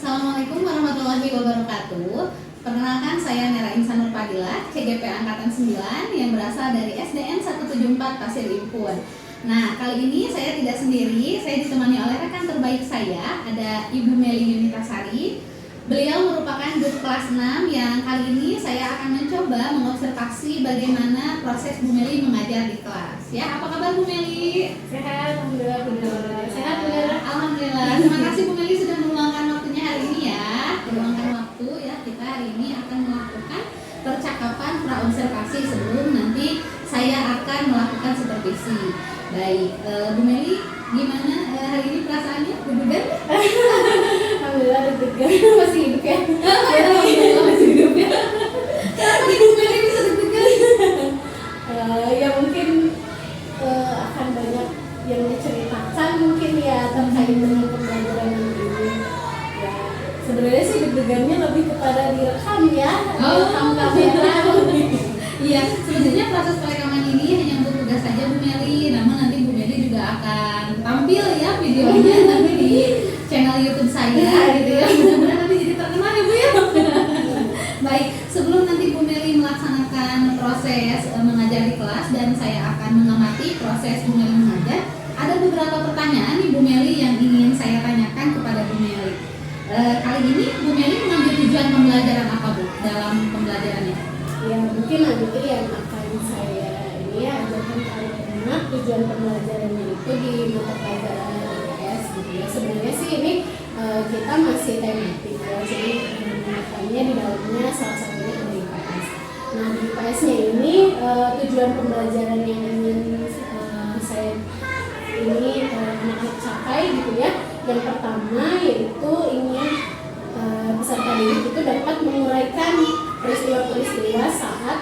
Assalamualaikum warahmatullahi wabarakatuh. Perkenalkan, saya Nera Insanur Padilla, CGP Angkatan 9 yang berasal dari SDN 174 Pasir Impun. Nah, kali ini saya tidak sendiri, saya ditemani oleh rekan terbaik saya, ada Ibu Meli Yunitasari. Beliau merupakan guru kelas 6 yang kali ini saya akan mencoba mengobservasi bagaimana proses Bu Meli mengajar di kelas. Ya, apa kabar Bu Meli? Sehat, alhamdulillah. Sehat, Bu Meli. Alhamdulillah. Terima kasih Bu Meli sudah meluangkan waktunya hari ini ya. Meluangkan waktu ya, kita hari ini akan melakukan percakapan praobservasi sebelum nanti saya akan melakukan supervisi. Baik, Bu Meli, gimana hari ini perasaannya? Deg-degan? Alhamdulillah deg-degan. Masih hidup ya? Alhamdulillah masih hidup ya. Kenapa nih Bu Meli bisa deg-degan? Ya mungkin akan banyak yang diceritakan mungkin ya terkait dengan pembelajaran ini. Ya sebenarnya sih deg-degannya lebih kepada direkam ya, direkam kamera. Iya, sebenarnya proses perekaman ini hanya untuk tugas saja Bu Meli. Namun nanti Bu Meli juga akan tampil ya videonya nanti di channel YouTube saya gitu ya. Mudah-mudahan nanti jadi terkenal ya Bu ya. Baik, sebelum nanti Bu Meli melaksanakan proses mengajar di kelas dan saya akan mengamati proses Bu Meli mengajar, ada beberapa pertanyaan nih Bu Meli yang ingin saya tanyakan kepada Bu Meli. Kali ini Bu Meli mengambil tujuan pembelajaran apa Bu dalam pembelajarannya? Ya mungkin nanti yang akan saya ini ya ajarkan anak tujuan pembelajarannya itu di mata pelajaran IPS gitu ya. Sebenarnya sih ini kita masih tematik ya, jadi makanya di dalamnya salah satunya ada IPS. Nah di IPS-nya ini tujuan pembelajaran yang ingin saya ini anak-anak capai gitu ya. Yang pertama yaitu ingin peserta didik itu dapat menguraikan peristiwa-peristiwa saat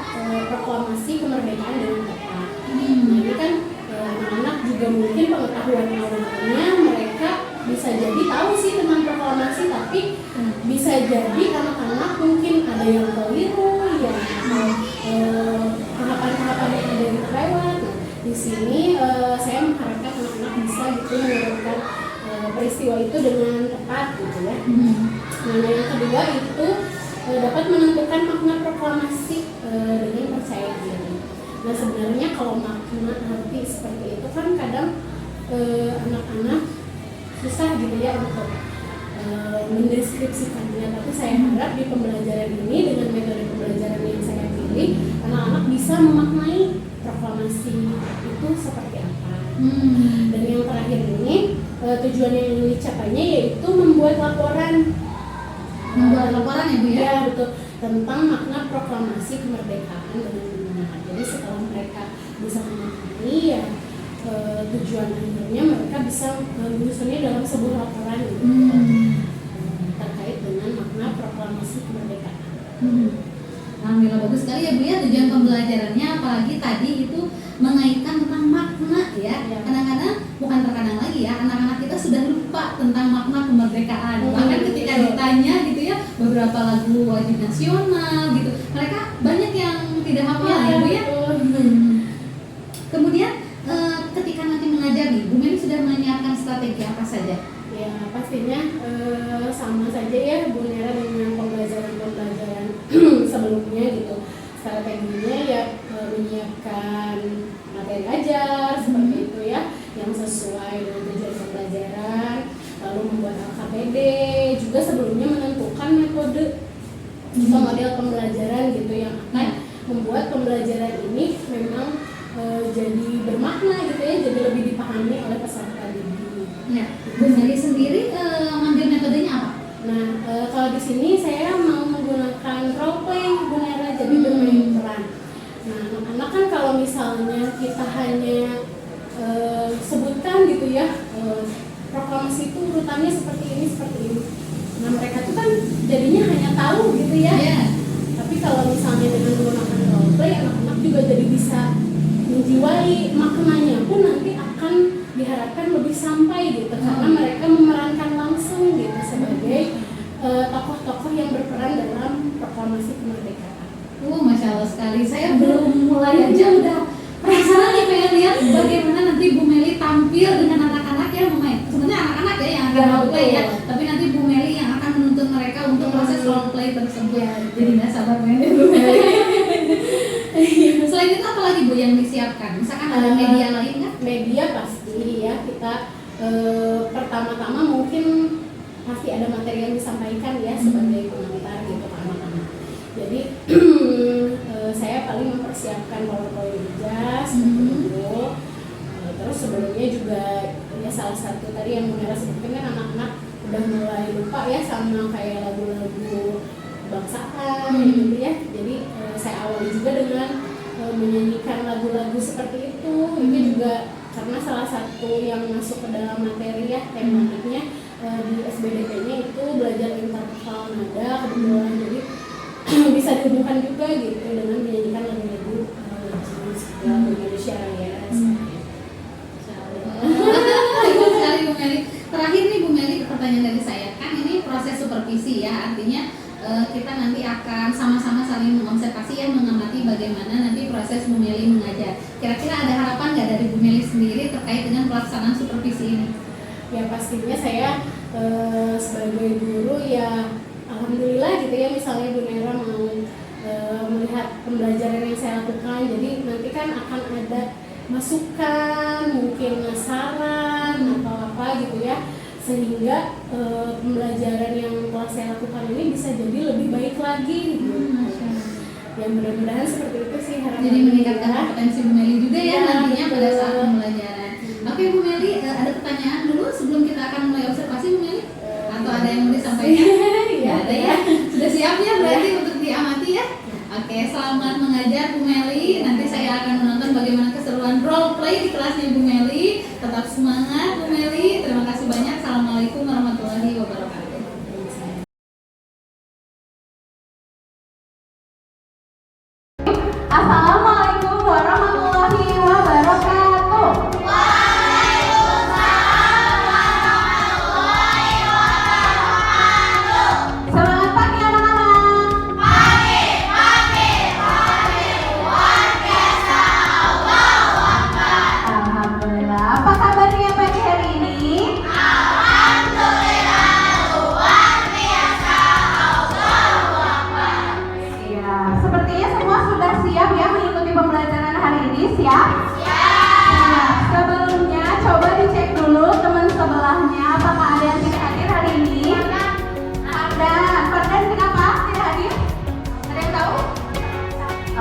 proklamasi kemerdekaan dengan tepat. Nah ini kan anak-anak juga mungkin pengetahuan awalnya mereka bisa jadi tahu sih tentang proklamasi, tapi bisa jadi anak-anak mungkin ada yang keliru ya atau tahapan-tahapan yang ada yang terlewat. Nah, di sini saya mengharapkan anak-anak bisa gitu menguraikan peristiwa itu dengan tepat gitu ya. Nah yang kedua itu dapat menentukan makna proklamasi dengan percaya diri. Nah sebenarnya kalau makna arti seperti itu kan kadang anak-anak susah gitu ya untuk mendeskripsikannya. Tapi saya harap di pembelajaran ini dengan metode pembelajaran yang saya pilih, anak-anak bisa memaknai proklamasi itu seperti apa. Dan yang terakhir ini tujuan yang ingin dicapainya yaitu membuat laporan. Membuat laporan ya Bu ya? Ya betul, tentang makna proklamasi kemerdekaan dengan benar. Jadi setelah mereka bisa memahami ya tujuan akhirnya mereka bisa menyusunnya dalam sebuah laporan gitu, terkait dengan makna proklamasi kemerdekaan. Alhamdulillah bagus sekali ya Bu ya tujuan pembelajarannya, apalagi tadi itu mengaitkan tentang makna ya. Kadang-kadang bukan terkadang lagi ya, anak-anak kita sudah lupa tentang makna kemerdekaan. Bahkan ketika ditanya gitu ya beberapa lagu wajib nasional gitu, mereka banyak yang tidak hafal ya Bu ya. Kemudian ketika nanti mengajar nih, Bu Meli sudah menyiapkan strategi apa saja? Ya pastinya sama saja ya Bu Nera dengan pembelajaran sebelumnya gitu. Strateginya ya menyiapkan materi ajar seperti itu ya, yang sesuai dengan tujuan pembelajaran, lalu membuat LKPD, juga sebelumnya menentukan metode atau model pembelajaran gitu yang akan membuat pembelajaran ini memang jadi bermakna gitu ya, jadi lebih dipahami oleh peserta didik. Ya, Bu Meli sendiri mengambil metodenya apa? Nah, kalau di sini saya mau menggunakan role play Bu Nera, jadi bermain peran. Nah, anak-anak kan kalau misalnya kita hanya sebutkan gitu ya, proklamasi itu urutannya seperti ini. Nah, mereka tuh kan jadinya hanya tahu gitu ya. Tapi kalau misalnya dengan menggunakan role play, anak-anak juga jadi bisa menjiwai maknanya pun nanti akan diharapkan lebih sampai gitu, karena mereka memerankan langsung gitu sebagai tokoh-tokoh yang berperan dalam proklamasi kemerdekaan. Masya Allah sekali, saya belum mulai aja udah penasaran nih pengen lihat bagaimana nanti Bu Meli tampil dengan anak-anak yang memain. Sebenarnya anak-anak ya yang akan role play ya, tapi nanti Bu Meli yang akan menuntut role play tersebut. Jadi nggak sabar main Bu Meli. Selain itu apa lagi Bu yang disiapkan? Misalkan ada media lain nggak? Media pasti ya, kita pertama-tama mungkin pasti ada materi yang disampaikan ya sebagai pengantar gitu ke anak-anak. Jadi saya paling mempersiapkan PowerPoint jas dulu. Terus sebelumnya juga ya salah satu tadi yang Mira sebutkan kan anak-anak udah mulai lupa ya sama kayak lagu-lagu kebangsaan gitu ya. Jadi saya awali juga dengan menyanyikan lagu-lagu seperti itu. Ini juga karena salah satu yang masuk ke dalam materi ya tematiknya di SBDP-nya itu belajar interval nada kebetulan, jadi bisa dihubungkan juga gitu dengan menyanyikan lagu-lagu lagu Indonesia Raya. Bagus sekali Bu Meli. Terakhir nih Bu Meli, pertanyaan dari saya, kan ini proses supervisi ya, artinya kita nanti akan sama-sama saling mengobservasi ya, mengamati bagaimana nanti proses Bu Meli mengajar. Kira-kira ada harapan nggak dari Bu Meli sendiri terkait dengan pelaksanaan supervisi ini? Ya pastinya saya sebagai guru ya alhamdulillah gitu ya, misalnya Bu Nera mau melihat pembelajaran yang saya lakukan, jadi nanti kan akan ada masukan, mungkin saran atau apa gitu ya, sehingga pembelajaran yang telah saya lakukan ini bisa jadi lebih baik lagi gitu. Ya mudah-mudahan seperti itu sih harapan. Jadi meningkatkan kompetensi Bu Meli juga ya nantinya pada saat betul. pembelajaran. Oke Bu Meli, ada pertanyaan dulu sebelum kita akan mulai observasi Bu Meli? Atau ada yang mau disampaikan? Ya ada ya. Sudah siap ya berarti untuk diamati ya? Oke, selamat mengajar Bu Meli. Nanti saya akan menonton bagaimana keseruan role play di kelasnya Bu Meli. Tetap semangat Bu Meli. Terima kasih banyak. Assalamualaikum warahmatullahi wabarakatuh. Assalamualaikum warahmatullahi wabarakatuh. Semangat pagi anak-anak. Alhamdulillah. Apa kabarnya pagi hari ini? Ya, sepertinya semua sudah siap ya mengikuti pembelajaran hari ini. Siap? Siap. Sebelumnya coba dicek dulu teman sebelahnya apakah ada yang tidak hadir hari ini? Ada. Fardan kenapa tidak hadir? Ada yang tahu?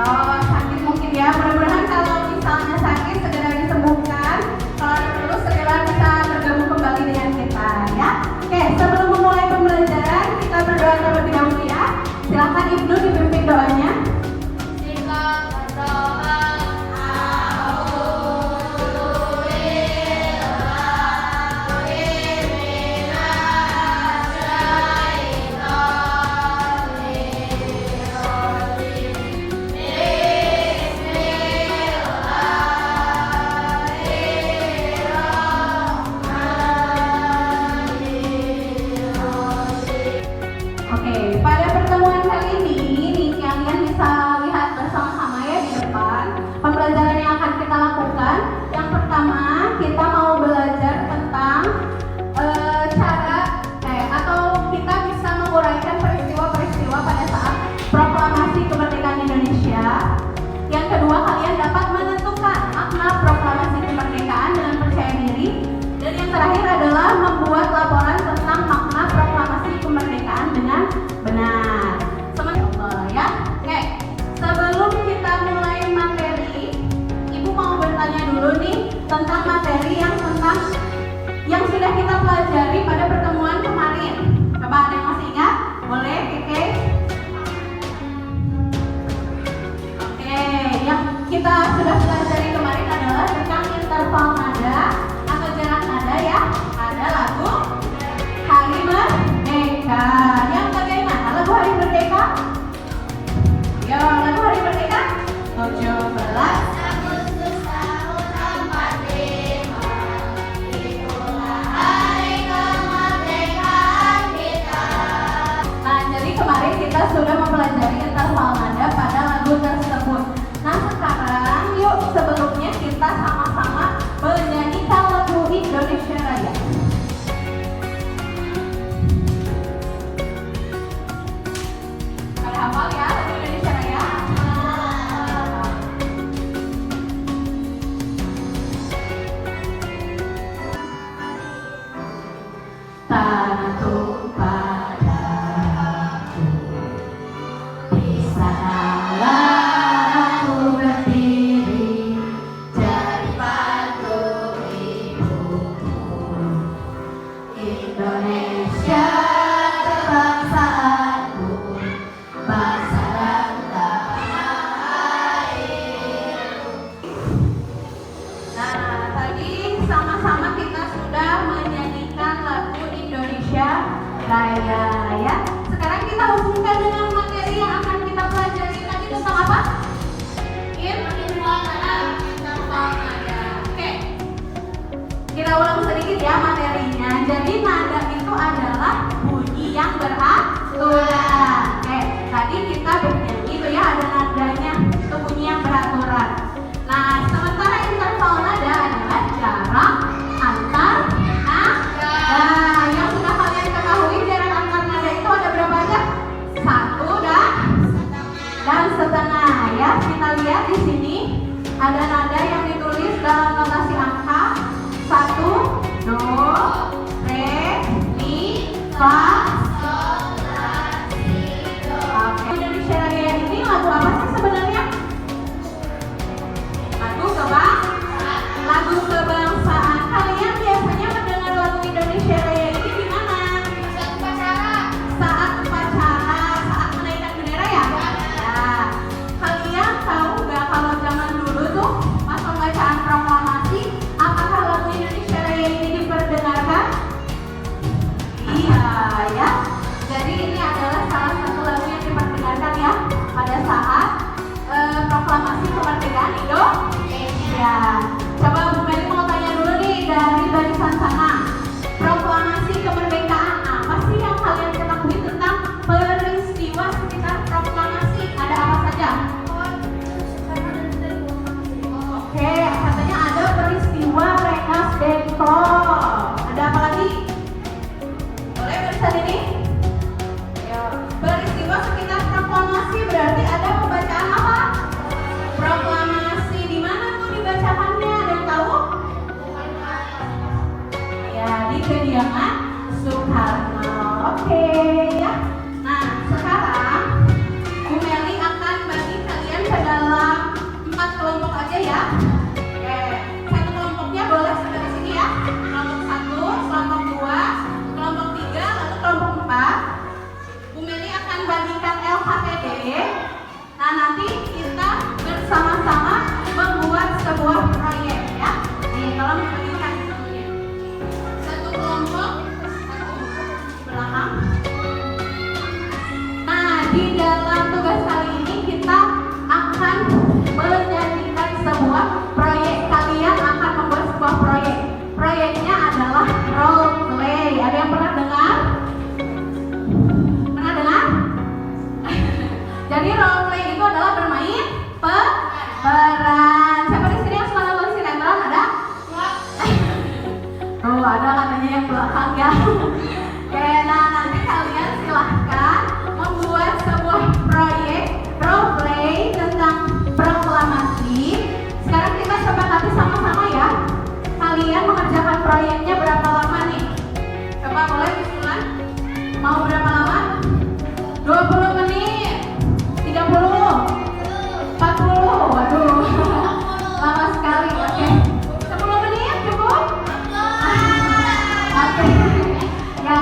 Oh, sakit mungkin ya. Mudah-mudahan kalau misalnya sakit segera disembuhkan. Kalau ada perlu segera bisa bergabung kembali dengan kita ya. Oke, sebelum memulai pembelajaran kita berdoa terlebih dahulu ya. Silakan Ibnu dipimpin doanya. Oke, pada pertemuan kali ini nih kalian bisa lihat bersama-sama ya di depan pembelajaran yang akan kita lakukan. Yang pertama kita mau belajar tentang cara atau kita bisa menguraikan peristiwa-peristiwa pada saat proklamasi kemerdekaan Indonesia. Yang kedua kalian dapat menentukan makna proklamasi kemerdekaan dengan percaya diri. Dan yang terakhir adalah membuat laporan tentang makna proklamasi kemerdekaan dengan benar. Semangat ya. Oke, sebelum kita mulai materi, Ibu mau bertanya dulu nih tentang materi yang sudah kita pelajari pada pertemuan kemarin. Coba ada yang masih ingat? Boleh, Keke? Oke, yang kita sudah pelajari kemarin adalah tentang interval nada atau jarak nada ya. Ada lagu Hari Merdeka. Yang bagaimana lagu Hari Merdeka? Yo, lagu Hari Merdeka 17 Agustus tahun 45 itulah hari ya. Sekarang kita hubungkan dengan materi yang akan kita pelajari tadi tentang apa? Oke. Kita ulang sedikit ya materinya. Jadi nada itu adalah bunyi yang beraturan. Tadi kita bernyanyi itu ya ada nadanya, itu bunyi yang beraturan. Nah, sementara interval nada adalah jarak antar nada. Yang sudah kalian ketahui jarak antar nada itu ada berapa aja? 1 dan setengah ya. Kita lihat di sini ada nada yang ditulis dalam notasi angka 1, do, re, mi, fa, sol, la, si, do. Oke. Indonesia Raya ini lagu apa sih sebenarnya? Lagu kebangsaan. Kalian biasanya mendengar lagu Indonesia Raya ini di mana? Saat upacara, saat menaikkan bendera ya? Ya. Kalian tahu nggak kalau zaman dulu tuh pas pembacaan proklamasi, apakah lagu Indonesia Raya ini diperdengarkan? Iya ya. Jadi ini adalah salah satu lagu yang diperdengarkan ya pada saat proklamasi kemerdekaan Indonesia. Coba Bu Meli mau tanya dulu nih dari barisan sana. Proklamasi kemerdekaan apa sih yang kalian ketahui tentang peristiwa sekitar proklamasi? Ada apa saja? Oke, katanya ada peristiwa Rengas Dengklok. Ada apa lagi? Boleh barisan ini? Peristiwa sekitar proklamasi berarti ada pembacaan apa? Proklamasi. Di mana tuh dibacakannya? Ada yang tahu? Ya, di kediaman Soekarno. Oke ya. Nah, sekarang Bu Meli akan bagi kalian ke dalam 4 kelompok aja ya. Oke, satu kelompoknya boleh sampai di sini ya. Kelompok 1, kelompok 2, kelompok 3, lalu kelompok 4. Bu Meli akan bagikan LKPD. Nah, nanti kita bersama-sama membuat sebuah proyek ya. Nih, kalau membagikan dulunya. Satu kelompok, di belakang. Nah, di dalam tugas kali ini kita akan menjadikan sebuah proyek. Kalian akan membuat sebuah proyek. Proyeknya adalah role play. Ada yang pernah dengar? Pernah dengar? Jadi role play itu adalah bermain peran. Siapa di sini yang suka nonton sinetron? Ada? Oh, ada katanya yang belakang ya. Oke, nah nanti kalian silahkan membuat sebuah proyek role play tentang proklamasi. Sekarang kita sepakati sama-sama ya. Kalian mengerjakan proyeknya berapa lama nih? Coba boleh disusun. Mau berapa lama? 20 menit, 30, 40, waduh, lama sekali. Oke, 10 menit cukup? Oke, ya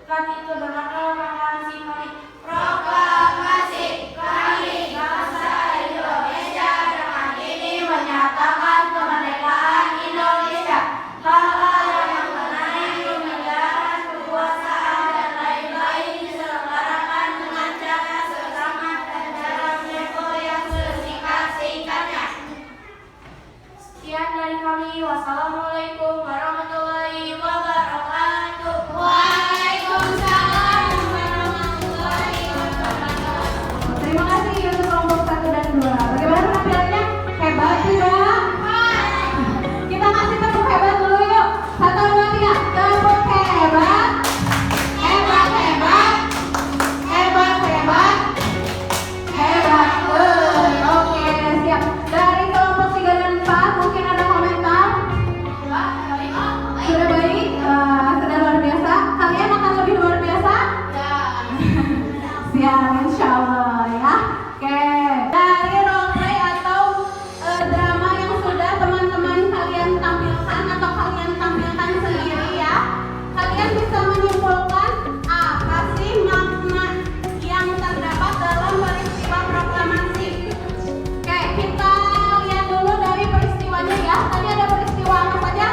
Diklat itu bermakna proklamasi kami. Proklamasi kami bangsa Indonesia dengan ini menyatakan kemerdekaan Indonesia. Hal-hal yang mengenai kenegaraan, kekuasaan, dan lain-lain diselenggarakan dengan cara seksama dan dalam tempo yang sesingkat-singkatnya. Sekian dari kami. Wassalamualaikum warahmatullahi wabarakatuh. Waalaikumsalam warahmatullahi wabarakatuh. Terima kasih untuk kelompok 1 dan 2. Bagaimana penampilannya? Hebat tidak? Kita kasih tepuk hebat dulu yuk. 1, 2, 3. Tepuk hebat. Hebat, hebat. Hebat, hebat. Hebat. Oke, siap. Dari kelompok 3 dan 4 mungkin ada komentar? Sudah baik? Sudah luar biasa? Kalian akan lebih luar biasa? Siap, insya Allah ya. Oke, dari role play atau drama yang sudah teman-teman kalian tampilkan atau kalian tampilkan sendiri ya, kalian bisa menyimpulkan apa sih makna yang terdapat dalam peristiwa proklamasi. Oke, kita lihat dulu dari peristiwanya ya. Tadi ada peristiwa apa saja?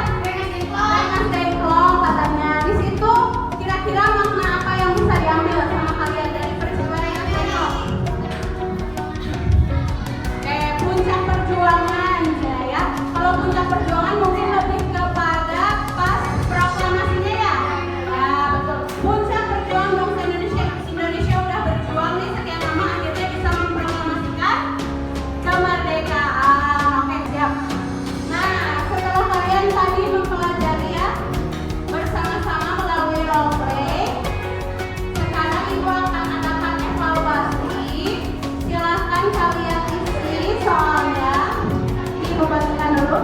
Rengas Dengklok katanya. Di situ kira-kira makna apa yang bisa diambil sama kalian dari peristiwa Rengas Dengklok? Oke, puncak perjuangan ya. Kalau puncak perjuangan mungkin lebih kepada pas proklamasinya ya. Ya betul. Puncak perjuangan bangsa Indonesia. Indonesia udah berjuang nih sekian lama akhirnya bisa memproklamasikan kemerdekaan. Oke, siap. Nah, setelah kalian tadi mempelajari ya bersama-sama melalui role play, sekarang ibu akan adakan evaluasi. Silahkan kalian isi soalnya. Ibu bagikan dulu.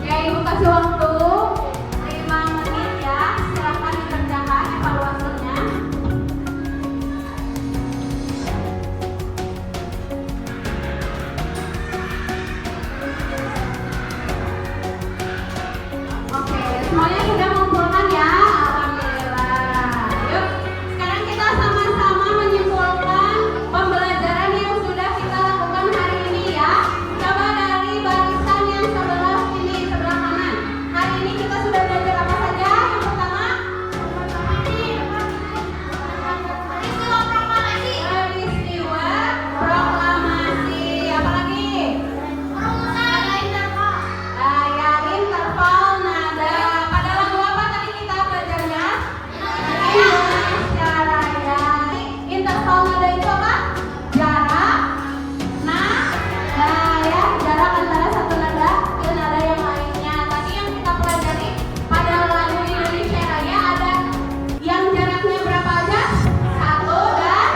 Oke, ibu kasih waktu 5 menit ya. Silahkan dikerjakan evaluasinya. Oke, semuanya sudah mengumpulkan ya. Alhamdulillah. Yuk, sekarang kita sama-sama menyimpulkan pembelajaran yang sudah kita lakukan hari ini ya. Coba dari barisan yang sebelah sini, sebelah kanan. Hari ini kita sudah belajar apa saja? Yang pertama, peristiwa proklamasi. Apa lagi? Ya, interval nada. Pada lagu apa tadi kita belajarnya? Indonesia Raya. Interval nada itu apa? Jarak. Ya, jarak antara satu nada ke nada yang lainnya. Tadi yang kita pelajari pada lagu Indonesia Raya ada yang jaraknya berapa aja? 1 dan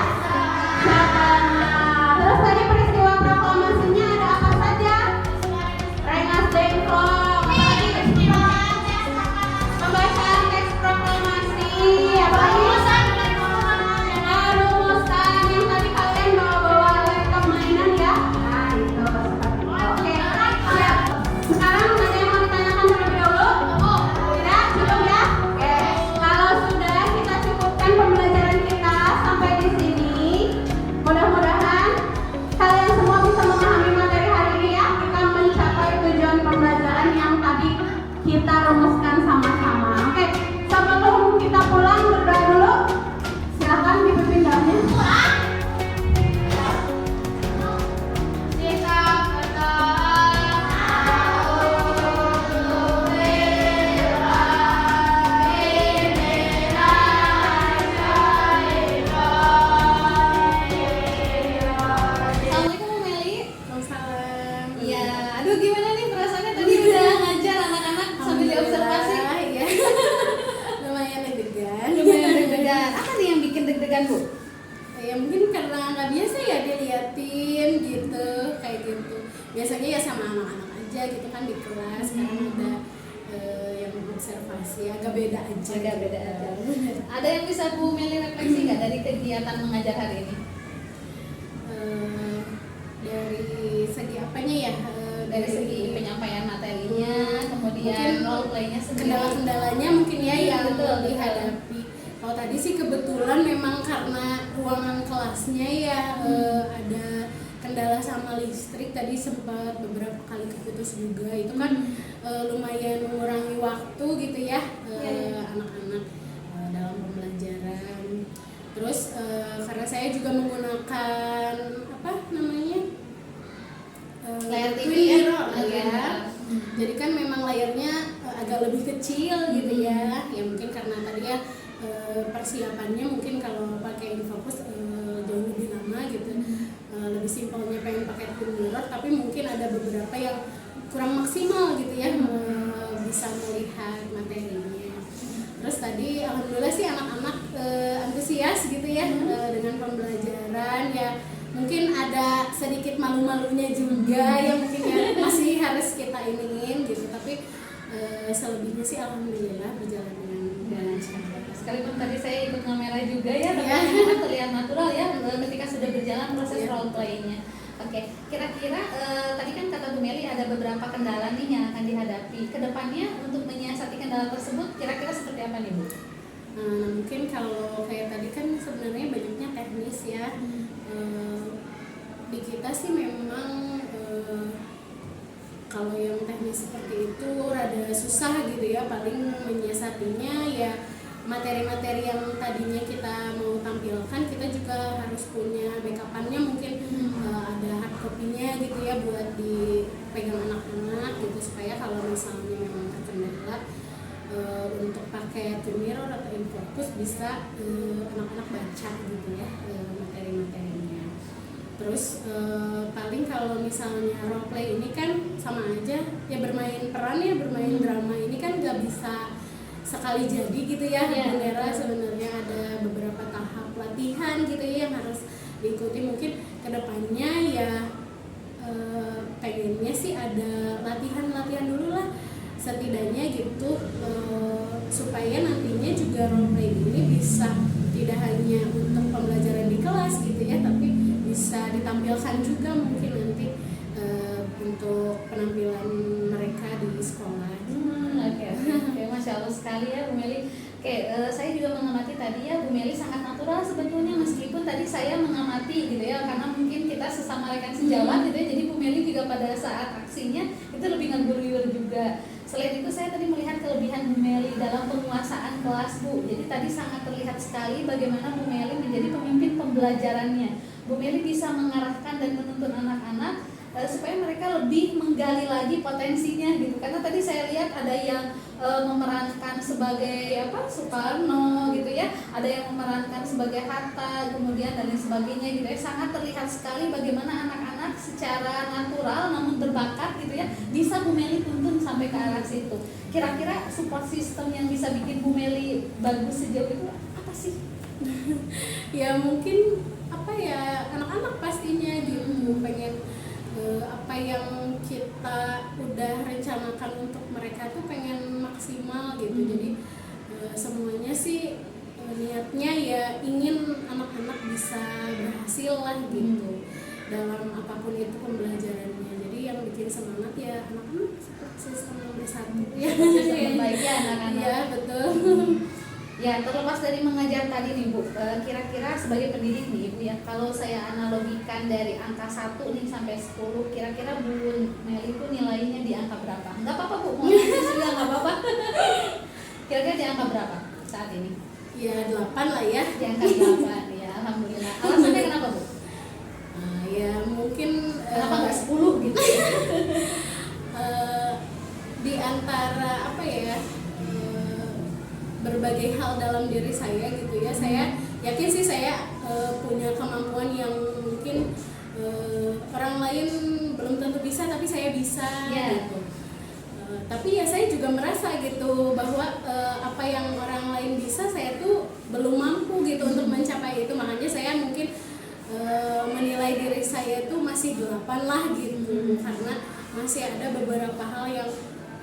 setengah. Terus tadi peristiwa proklamasinya ada apa saja? Rengas Dengklok. Pembacaan teks proklamasi. Apa lagi? Rumusan yang tadi kalian bawa laptop mainan ya. Nah, itu seperti itu. Oke, siap. Sekarang ada yang mau ditanyakan terlebih dahulu? Tidak? Cukup ya? Oke. Kalau sudah, kita cukupkan pembelajaran kita sampai di sini. Mudah-mudahan kalian semua bisa memahami materi hari ini ya. Kita mencapai tujuan pembelajaran yang tadi kita rumuskan sama-sama. Oke, sebelum kita pulang berdoa dulu. Silakan dipimpin doanya. Kita Assalamualaikum Bu Meli. Iya, aduh gimana nih perasaannya tadi udah ngajar anak-anak sambil sih agak beda aja. Agak beda aja. Ada yang bisa Bu Meli refleksi nggak dari kegiatan mengajar hari ini? Dari segi apanya ya? Dari segi penyampaian materinya, kemudian mungkin role play-nya sendiri. kendala-kendalanya mungkin ya yang Betul, dihadapi. Kalau tadi sih kebetulan memang karena ruangan kelasnya ya ada kendala sama listrik, tadi sempat beberapa kali keputus juga, itu kan lumayan mengurangi waktu gitu ya anak-anak dalam pembelajaran. Terus karena saya juga menggunakan apa namanya Layar TV Twin ya? Mirror Oke. ya. Jadi kan memang layarnya agak lebih kecil gitu ya. Ya mungkin karena tadi ya persiapannya mungkin kalau pakai infocus jauh lebih lama gitu. Lebih simpelnya pengen pakai Twin Mirror, tapi mungkin ada beberapa yang kurang maksimal gitu ya bisa melihat materinya. Terus tadi alhamdulillah sih anak-anak antusias gitu ya dengan pembelajaran ya. Mungkin ada sedikit malu-malunya juga yang mungkin ya masih harus kita iniin gitu, tapi selebihnya sih alhamdulillah berjalan dengan lancar. Sekalipun tadi saya ikut ngemerah juga ya, tapi memang terlihat natural ya ketika sudah berjalan proses role play-nya. Oke, kira-kira tadi kan kata Bu Meli ada beberapa kendala nih yang akan dihadapi. Kedepannya untuk menyiasati kendala tersebut kira-kira seperti apa nih Bu? Nah, mungkin kalau kayak tadi kan sebenarnya banyaknya teknis ya. Di kita sih memang kalau yang teknis seperti itu rada susah gitu ya, paling menyiasatinya ya materi-materi yang tadinya kita mau tampilkan kita juga harus punya backupannya, mungkin ada hard copy-nya gitu ya buat dipegang anak-anak gitu, supaya kalau misalnya memang terkendala untuk pakai Twin Mirror atau infocus bisa anak-anak baca gitu ya materi-materinya. Terus paling kalau misalnya role play ini kan sama aja ya, bermain peran ya, bermain drama ini kan nggak bisa sekali jadi gitu ya. Bendera sebenarnya ada beberapa tahap latihan gitu ya yang harus diikuti. Mungkin kedepannya ya pengennya sih ada latihan-latihan dulu lah setidaknya gitu, supaya nantinya juga role play ini bisa tidak hanya untuk pembelajaran di kelas gitu ya, tapi bisa ditampilkan juga mungkin nanti untuk penampilan mereka di sekolah. Oke, Masya Allah sekali ya Bu Meli. Oke, saya juga mengamati tadi ya Bu Meli sangat natural sebetulnya, meskipun tadi saya mengamati gitu ya, karena mungkin kita sesama rekan sejawat gitu ya, jadi Bu Meli juga pada saat aksinya itu lebih ngeguyur juga. Selain itu saya tadi melihat kelebihan Bu Meli dalam penguasaan kelas Bu. Jadi tadi sangat terlihat sekali bagaimana Bu Meli menjadi pemimpin pembelajarannya. Bu Meli bisa mengarahkan dan menuntun anak-anak supaya mereka lebih menggali lagi potensinya gitu. Karena tadi saya lihat ada yang memerankan sebagai Soekarno gitu ya, ada yang memerankan sebagai Hatta, kemudian dan lain sebagainya gitu ya. Sangat terlihat sekali bagaimana anak-anak secara natural namun berbakat gitu ya bisa Bu Meli tuntun sampai ke arah situ. Kira-kira support system yang bisa bikin Bu Meli bagus sejauh itu apa sih? Ya mungkin anak-anak pastinya gitu pengen apa yang kita udah rencanakan untuk mereka tuh pengen maksimal gitu. Jadi semuanya sih niatnya ya ingin anak-anak bisa berhasil lah gitu dalam apapun itu pembelajarannya. Jadi yang bikin semangat ya anak-anak seperti sistem yang bersatu ya. Sistem baik ya anak-anak. Iya betul. Ya, terlepas dari mengajar tadi nih Bu, kira-kira sebagai pendidik nih Bu ya, kalau saya analogikan dari angka 1 nih sampai 10, kira-kira Bu Meli itu nilainya di angka berapa? Enggak apa-apa Bu, mau ngasih juga enggak apa-apa. Kira-kira di angka berapa saat ini? Ya 8 lah ya. Di angka 8 ya, alhamdulillah. Alasannya kenapa Bu? Ya mungkin Kenapa enggak 10 gitu? Di antara berbagai hal dalam diri saya gitu ya, saya yakin sih saya punya kemampuan yang mungkin orang lain belum tentu bisa, tapi saya bisa gitu. Tapi ya saya juga merasa gitu bahwa apa yang orang lain bisa saya tuh belum mampu gitu untuk mencapai itu. Makanya saya mungkin menilai diri saya tuh masih 8 lah gitu, karena masih ada beberapa hal yang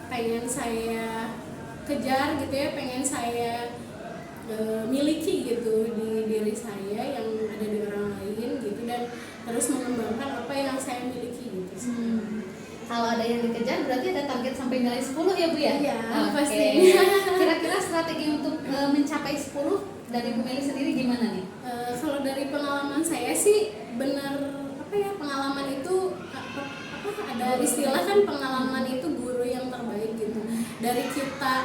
pengen saya kejar gitu ya, pengen saya miliki gitu di diri saya yang ada di orang lain gitu, dan terus mengembangkan apa yang saya miliki gitu. Kalau ada yang dikejar berarti ada target sampai nilai 10 ya Bu ya? Iya, Oke. pasti. Kira-kira strategi untuk mencapai 10 dari Bu Meli sendiri gimana nih? Kalau dari pengalaman saya sih benar apa ya, pengalaman itu apa ada istilah kan, pengalaman itu guru yang terbaik gitu. Dari kita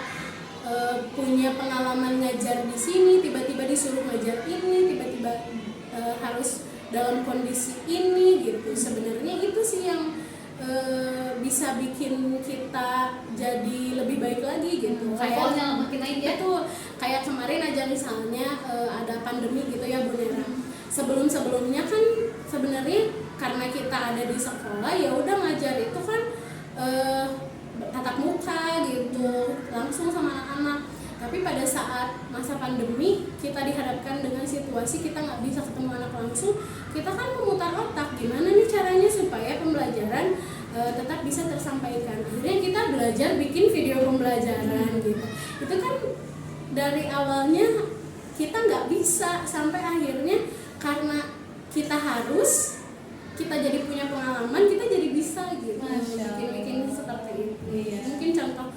punya pengalaman ngajar di sini, tiba-tiba disuruh ngajar ini, tiba-tiba harus dalam kondisi ini gitu. Sebenarnya itu sih yang bisa bikin kita jadi lebih baik lagi gitu. Levelnya makin naik ya? Itu kayak kemarin aja misalnya ada pandemi gitu ya Bu Nera. Sebelum-sebelumnya kan sebenarnya karena kita ada di sekolah, ya udah ngajar itu kan tatap muka gitu, langsung sama anak-anak. Tapi pada saat masa pandemi kita dihadapkan dengan situasi kita nggak bisa ketemu anak langsung, kita kan memutar otak gimana nih caranya supaya pembelajaran tetap bisa tersampaikan. Akhirnya kita belajar bikin video pembelajaran gitu. Itu kan dari awalnya kita nggak bisa, sampai akhirnya karena kita jadi punya pengalaman, kita jadi bisa gitu bikin seperti itu. Iya. Mungkin contoh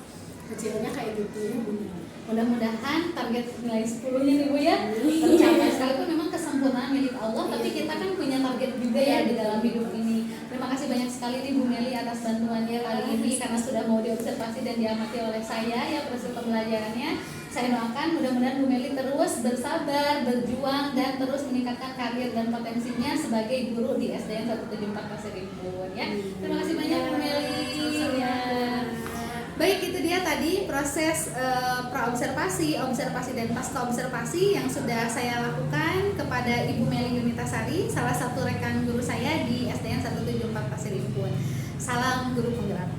kecilnya kayak gitu ya Bu. Mudah-mudahan target nilai 10-nya nih Bu ya tercapai. Sekalipun memang kesempurnaan milik Allah, tapi kita kan punya target juga ya di dalam hidup ini. Terima kasih banyak sekali nih Bu Meli atas bantuannya kali ini, karena sudah mau diobservasi dan diamati oleh saya ya proses pembelajarannya. Saya doakan mudah-mudahan Bu Meli terus bersabar, berjuang, dan terus meningkatkan karir dan potensinya sebagai guru di SDN 174 Pasir Impun ya. Terima kasih banyak Bu Meli. Ya. Baik, itu dia tadi proses praobservasi, observasi dan pasca observasi yang sudah saya lakukan kepada Ibu Meli Yunitasari, salah satu rekan guru saya di SDN 174 Pasir Impun. Salam guru penggerak.